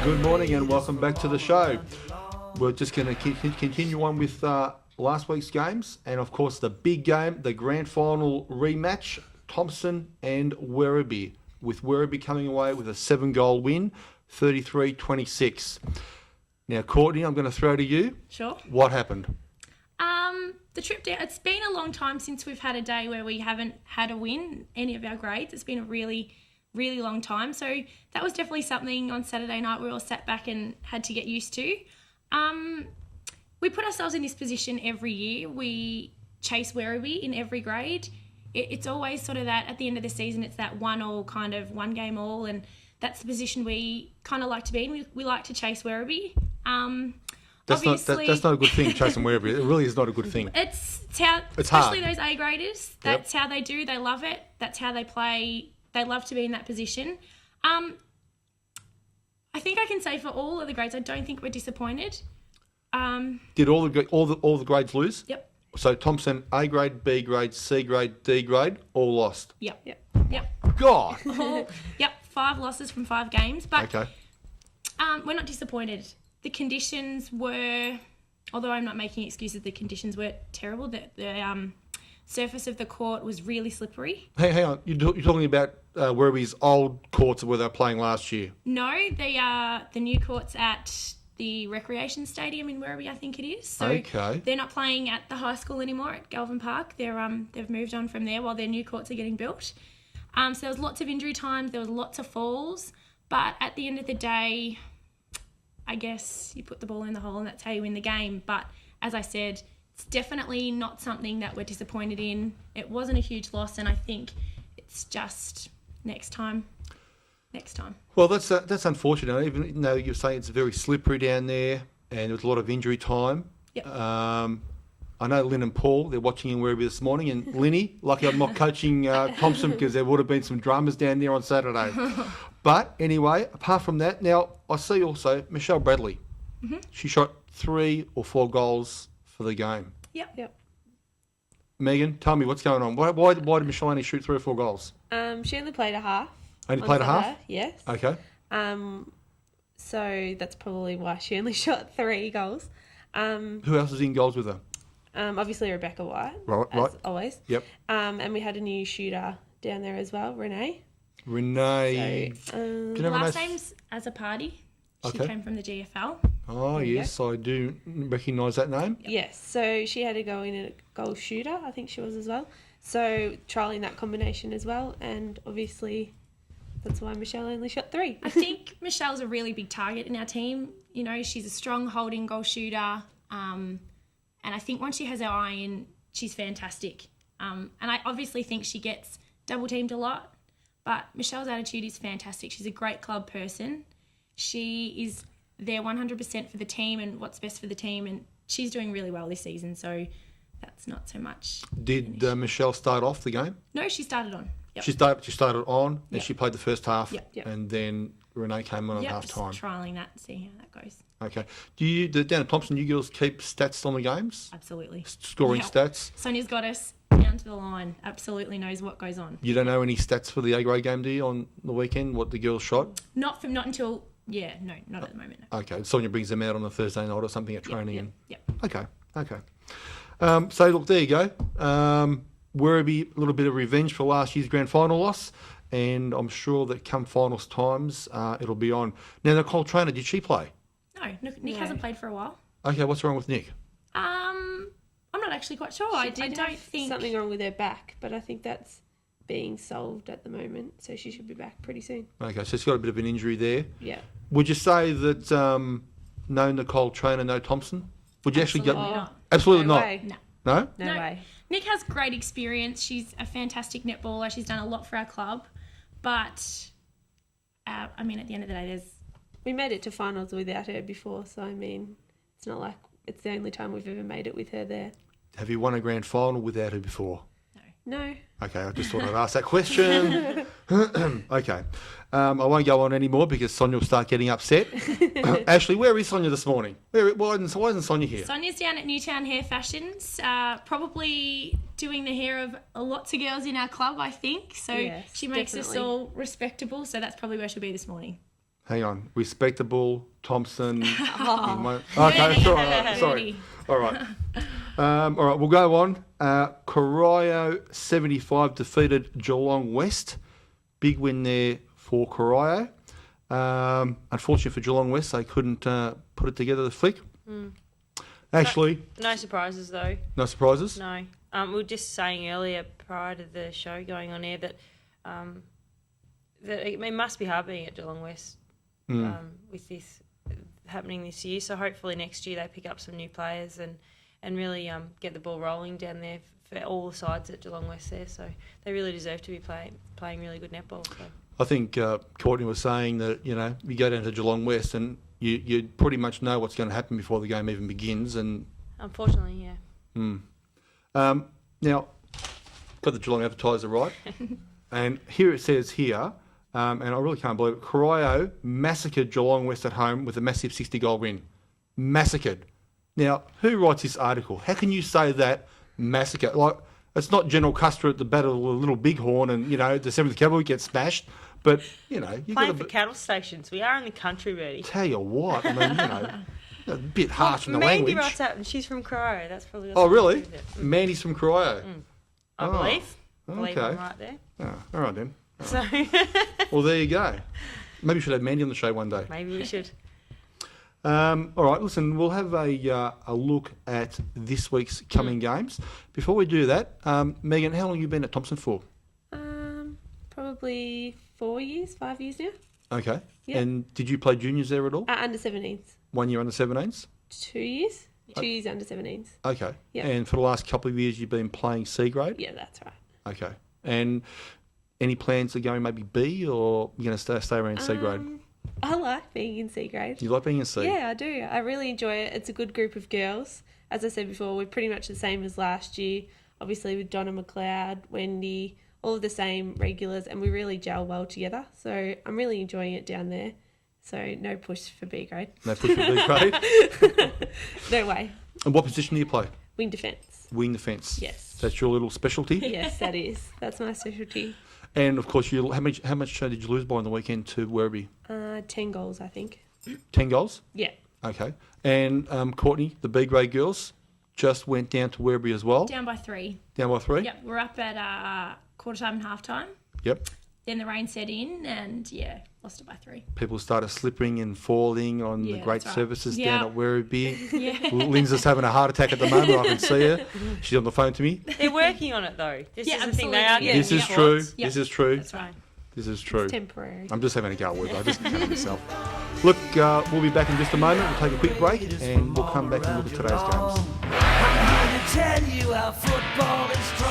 Good morning and welcome back to the show. We're just going to continue on with last week's games and, of course, the big game, the grand final rematch, Thompson and Werribee, with Werribee coming away with a 7-goal win, 33-26. Now, Courtney, I'm going to throw to you. Sure. What happened? The trip down, it's been a long time since we've had a day where we haven't had a win, any of our grades. It's been a really, really long time. So that was definitely something on Saturday night we all sat back and had to get used to. We put ourselves in this position every year. We chase Werribee in every grade. It's always sort of that, at the end of the season, it's that one game all, and that's the position we kind of like to be in. We like to chase Werribee. That's not a good thing, chasing Werribee. It really is not a good thing. It's how, especially those A graders, that's how they do. They love it. That's how they play. They love to be in that position. I think I can say for all of the grades, I don't think we're disappointed. Did all the grades lose? Yep. So Thompson, A grade, B grade, C grade, D grade, all lost. Yep. God. Yep. 5 losses from 5 games, but okay. We're not disappointed. The conditions were, although I'm not making excuses, the conditions were terrible. The surface of the court was really slippery. Hey, hang on. You're talking about Werribee's old courts where they were playing last year? No, they are the new courts at the Recreation Stadium in Werribee, I think it is. So okay. They're not playing at the high school anymore at Galvin Park. They've moved on from there while their new courts are getting built. So there was lots of injury times. There was lots of falls. But at the end of the day, I guess you put the ball in the hole and that's how you win the game. But as I said, it's definitely not something that we're disappointed in. It wasn't a huge loss, and I think it's just next time. Well, that's unfortunate. Even though you're saying it's very slippery down there and there was a lot of injury time. Yep. I know Lynn and Paul, they're watching in Werribee this morning. And Linny, lucky I'm not coaching Thompson because there would have been some dramas down there on Saturday. But anyway, apart from that, now I see also Michelle Bradley. Mm-hmm. She shot 3 or 4 goals for the game. Yep. Megan, tell me what's going on. Why did Michelle only shoot 3 or 4 goals? She only played a half. Only played a half? Yes. Okay. So that's probably why she only shot 3 goals. Who else is in goals with her? Obviously Rebecca White. Right. As always. Yep. And we had a new shooter down there as well, Renee. So, last name's as a party. She came from the GFL. Oh, yes, I do recognise that name. Yes, so she had to go in a goal shooter, I think she was as well. So trialling that combination as well, and obviously that's why Michelle only shot 3. I think Michelle's a really big target in our team. You know, she's a strong holding goal shooter, and I think once she has her eye in, she's fantastic. And I obviously think she gets double teamed a lot, but Michelle's attitude is fantastic. She's a great club person. She is there 100% for the team and what's best for the team, and she's doing really well this season, so that's not so much. Did Michelle start off the game? No, she started on. Yep. She started on, and she played the first half, Yep. and then Renee came on at half time. Just trialling that and see how that goes. Okay. Do you, down at Thompson, you girls keep stats on the games? Absolutely. Scoring stats? Sonia's got us down to the line. Absolutely knows what goes on. You don't know any stats for the A grade game, do you, on the weekend? What the girls shot? Not until. Yeah, no, not at the moment. No. Okay. Sonia brings them out on a Thursday night or something at training. Yep. Okay. So, look, there you go. Werribee, a little bit of revenge for last year's grand final loss, and I'm sure that come finals times, it'll be on. Now, Nicole Traynor, did she play? No, Nick hasn't played for a while. Okay, what's wrong with Nick? I'm not actually quite sure. I don't think something wrong with her back, but I think that's being solved at the moment, so she should be back pretty soon. Okay, so she's got a bit of an injury there. Yeah. Would you say that no Nicole Traynor, no Thompson? Would you Absolutely actually get? not. Absolutely No not. way. No? No way. Nick has great experience. She's a fantastic netballer. She's done a lot for our club, but at the end of the day, we made it to finals without her before, so it's not like it's the only time we've ever made it with her there. Have you won a grand final without her before? No. Okay, I just thought I'd ask that question. Okay. I won't go on anymore because Sonia will start getting upset. Ashley, where is Sonia this morning? Why isn't Sonia here? Sonia's down at Newtown Hair Fashions, probably doing the hair of lots of girls in our club, I think. So yes, she makes definitely. us all respectable, so that's probably where she'll be this morning. Hang on. Respectable, Thompson. Oh. Okay, Dirty. sorry. Dirty. All right. All right, we'll go on. Corio 75 defeated Geelong West. Big win there for Corio. Unfortunately for Geelong West, they couldn't put it together, the flick. Actually, No surprises though. no surprises. No. We were just saying earlier prior to the show going on air that it must be hard being at Geelong West with this happening this year. So hopefully next year they pick up some new players and really get the ball rolling down there for all the sides at Geelong West there. So they really deserve to be playing really good netball. So. I think Courtney was saying that, you go down to Geelong West and you pretty much know what's going to happen before the game even begins. And Unfortunately, yeah. now, got the Geelong Advertiser right. And here it says here, and I really can't believe it, Corio massacred Geelong West at home with a massive 60-goal win. Massacred. Now, who writes this article? How can you say that, massacre? Like, it's not General Custer at the Battle of the Little Bighorn and, the 7th Cavalry gets smashed. But, you've Playing got for cattle stations. We are in the country, Bertie. tell you what, I mean, a bit harsh in the Mandy language. writes out, and she's from Crow. That's probably. Oh, really? It. Mandy's from Corio. I believe. Believe okay. I'm right there. Oh, all right then. So Well, there you go. Maybe we should have Mandy on the show one day. maybe we should. All right, listen, we'll have a look at this week's coming games. Before we do that, Megan, how long have you been at Thompson for? Probably 5 years now. Okay. Yeah. And did you play juniors there at all? Under 17s. 1 year under 17s? 2 years. 2 years under 17s. Okay. Yeah. And for the last couple of years, you've been playing C grade? Yeah, that's right. Okay. And any plans to go maybe B, or you're going to stay around C grade? I like being in C grade. You like being in C? Yeah, I do. I really enjoy it. It's a good group of girls. As I said before, we're pretty much the same as last year. Obviously with Donna McLeod, Wendy, all of the same regulars, and we really gel well together. So I'm really enjoying it down there. So no push for B grade. No push for B grade? No way. And what position do you play? Wing defence. Wing defence. Yes. That's your little specialty? Yes, that is. That's my specialty. And of course, how much did you lose by on the weekend to Werribee? 10 goals, I think. 10 goals? Yeah. Okay. And Courtney, the B grade girls, just went down to Werribee as well. Down by 3. Down by 3? Yep, we're up at quarter time and half time. Yep. Then the rain set in and, lost it by 3. People started slipping and falling on the Yeah, great that's right. services Yeah. down at Werribee. Yeah. Lynn's just having a heart attack at the moment. I can see her. She's on the phone to me. They're working on it though. This Yeah, is the thing. They are absolutely. getting This is the true. reports. Yep. This is true. That's right. This is true. It's temporary. I'm just having a go with it. I just can't myself. Look, we'll be back in just a moment. We'll take a quick break and we'll come back and look at today's games. I'm here to tell you how football is strong.